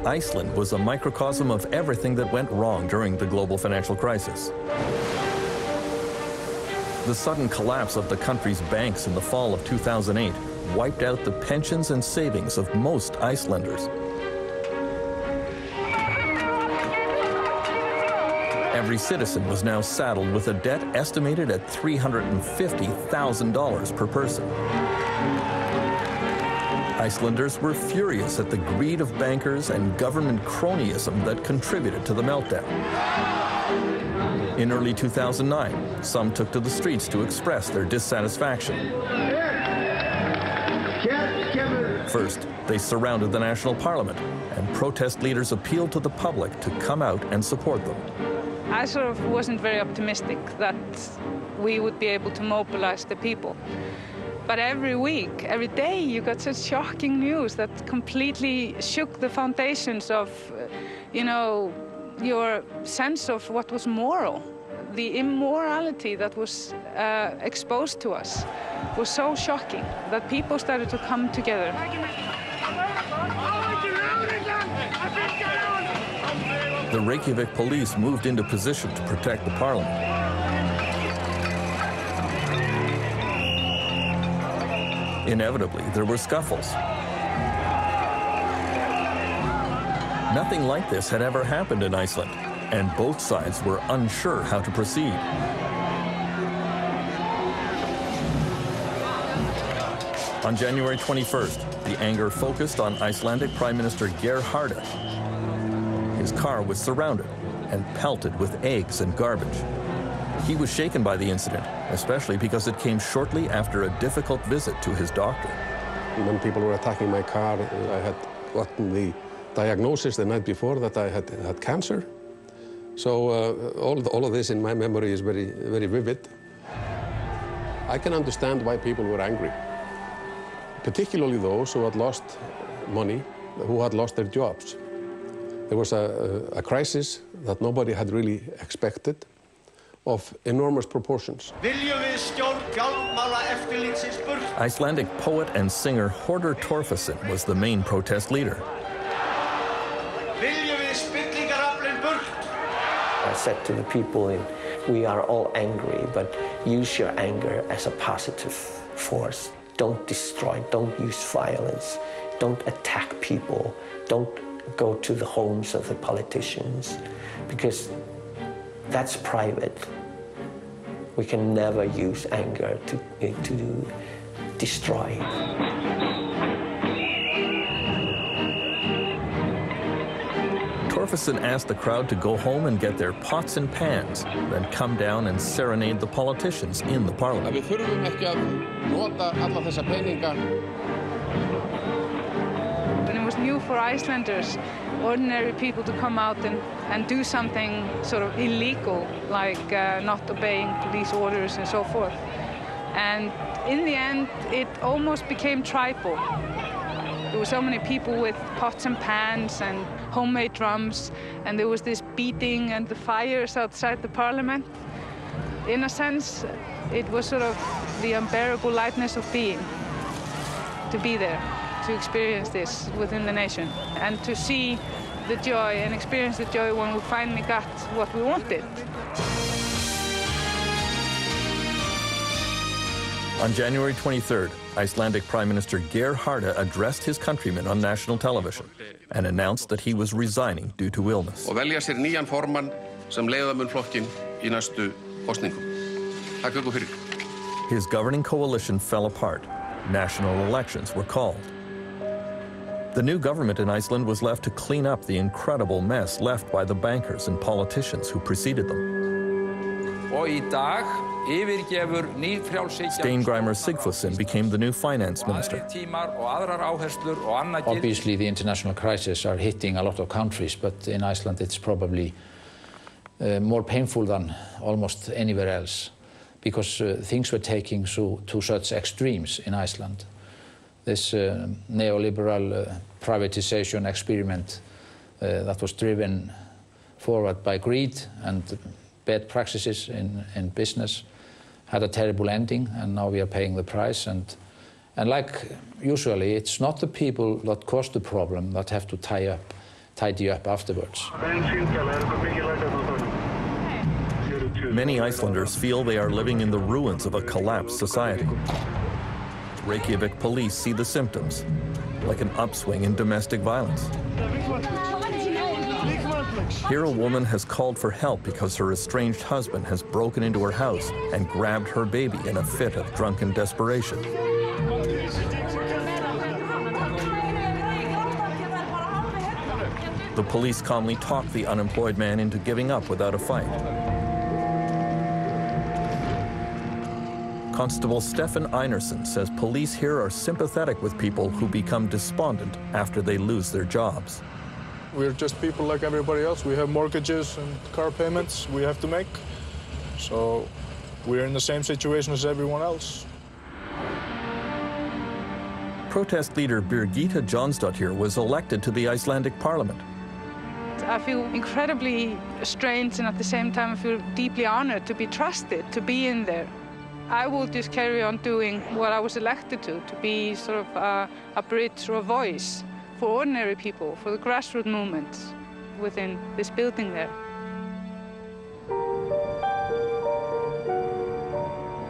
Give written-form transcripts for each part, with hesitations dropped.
Iceland was a microcosm of everything that went wrong during the global financial crisis. The sudden collapse of the country's banks in the fall of 2008 wiped out the pensions and savings of most Icelanders. Every citizen was now saddled with a debt estimated at $350,000 per person. Icelanders were furious at the greed of bankers and government cronyism that contributed to the meltdown. In early 2009, some took to the streets to express their dissatisfaction. First, they surrounded the national parliament, and protest leaders appealed to the public to come out and support them. I sort of wasn't very optimistic that we would be able to mobilize the people. But every week, every day, you got such shocking news that completely shook the foundations of, your sense of what was moral. The immorality that was exposed to us was so shocking that people started to come together. The Reykjavik police moved into position to protect the parliament. Inevitably, there were scuffles. Nothing like this had ever happened in Iceland, and both sides were unsure how to proceed. On January 21st, the anger focused on Icelandic Prime Minister Geir Haarde. His car was surrounded and pelted with eggs and garbage. He was shaken by the incident, especially because it came shortly after a difficult visit to his doctor. When people were attacking my car, I had gotten the diagnosis the night before that I had cancer. So all of this in my memory is very, very vivid. I can understand why people were angry, particularly those who had lost money, who had lost their jobs. There was a crisis that nobody had really expected, of enormous proportions. Icelandic poet and singer Hordur Torfason was the main protest leader. I said to the people, we are all angry, but use your anger as a positive force. Don't destroy, don't use violence, don't attack people, don't go to the homes of the politicians, because that's private. We can never use anger to destroy. Torfason asked the crowd to go home and get their pots and pans, then come down and serenade the politicians in the parliament. Við þurfum ekki að nota alla þessa peninga. And it was new for Icelanders, ordinary people, to come out and do something sort of illegal, like not obeying police orders and so forth. And in the end, it almost became tribal. There were so many people with pots and pans and homemade drums, and there was this beating and the fires outside the parliament. In a sense, it was sort of the unbearable lightness of being, to be there, to experience this within the nation, and to see the joy and experience the joy when we finally got what we wanted. On January 23rd, Icelandic Prime Minister Geir Haarde addressed his countrymen on national television and announced that he was resigning due to illness. Og velja sér nýjan formann sem leiða mun flokkinn í næstu kosningum. Takk ykkur fyrir. His governing coalition fell apart. National elections were called. The new government in Iceland was left to clean up the incredible mess left by the bankers and politicians who preceded them. Og í dag yfirgefur Steingrímur Sigfússon became the new finance minister. Obviously, the international crises are hitting a lot of countries, but in Iceland it's probably more painful than almost anywhere else, because things were taking to such extremes in Iceland. This neoliberal privatization experiment that was driven forward by greed and bad practices in business had a terrible ending, and now we are paying the price. And like usually, it's not the people that caused the problem that have to tie tidy up afterwards. Many Icelanders feel they are living in the ruins of a collapsed society. Reykjavik police see the symptoms, like an upswing in domestic violence. Here, a woman has called for help because her estranged husband has broken into her house and grabbed her baby in a fit of drunken desperation. The police calmly talk the unemployed man into giving up without a fight. Constable Stefan Einarsson says police here are sympathetic with people who become despondent after they lose their jobs. We're just people like everybody else. We have mortgages and car payments we have to make. So we're in the same situation as everyone else. Protest leader Birgitta Jónsdóttir was elected to the Icelandic parliament. I feel incredibly strange, and at the same time I feel deeply honored to be trusted, to be in there. I will just carry on doing what I was elected to be sort of a bridge or a voice for ordinary people, for the grassroots movements within this building there.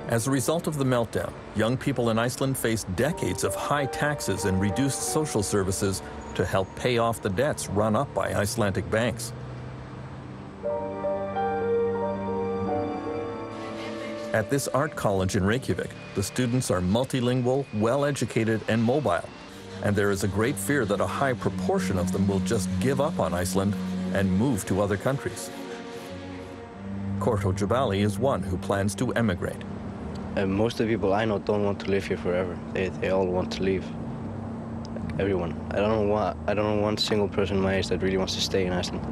As a result of the meltdown, young people in Iceland face decades of high taxes and reduced social services to help pay off the debts run up by Icelandic banks. At this art college in Reykjavik, the students are multilingual, well-educated, and mobile. And there is a great fear that a high proportion of them will just give up on Iceland and move to other countries. Korto Jabali is one who plans to emigrate. Most of the people I know don't want to live here forever. They all want to leave. Like everyone. I don't know one single person my age that really wants to stay in Iceland.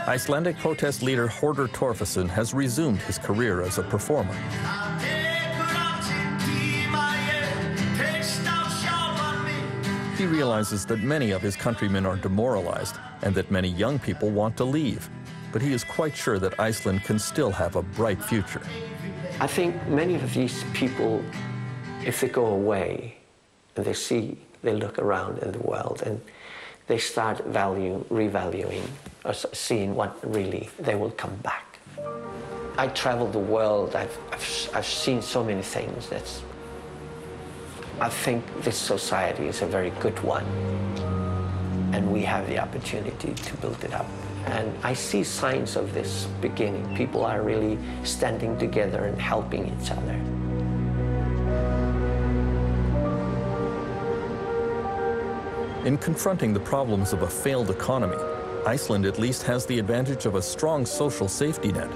Icelandic protest leader Hordur Torfason has resumed his career as a performer. He realizes that many of his countrymen are demoralized and that many young people want to leave. But he is quite sure that Iceland can still have a bright future. I think many of these people, if they go away and they look around in the world and they start revaluing or seeing what really they will come back. I traveled the world, I've seen so many things. I think this society is a very good one, and we have the opportunity to build it up. And I see signs of this beginning. People are really standing together and helping each other. In confronting the problems of a failed economy, Iceland at least has the advantage of a strong social safety net.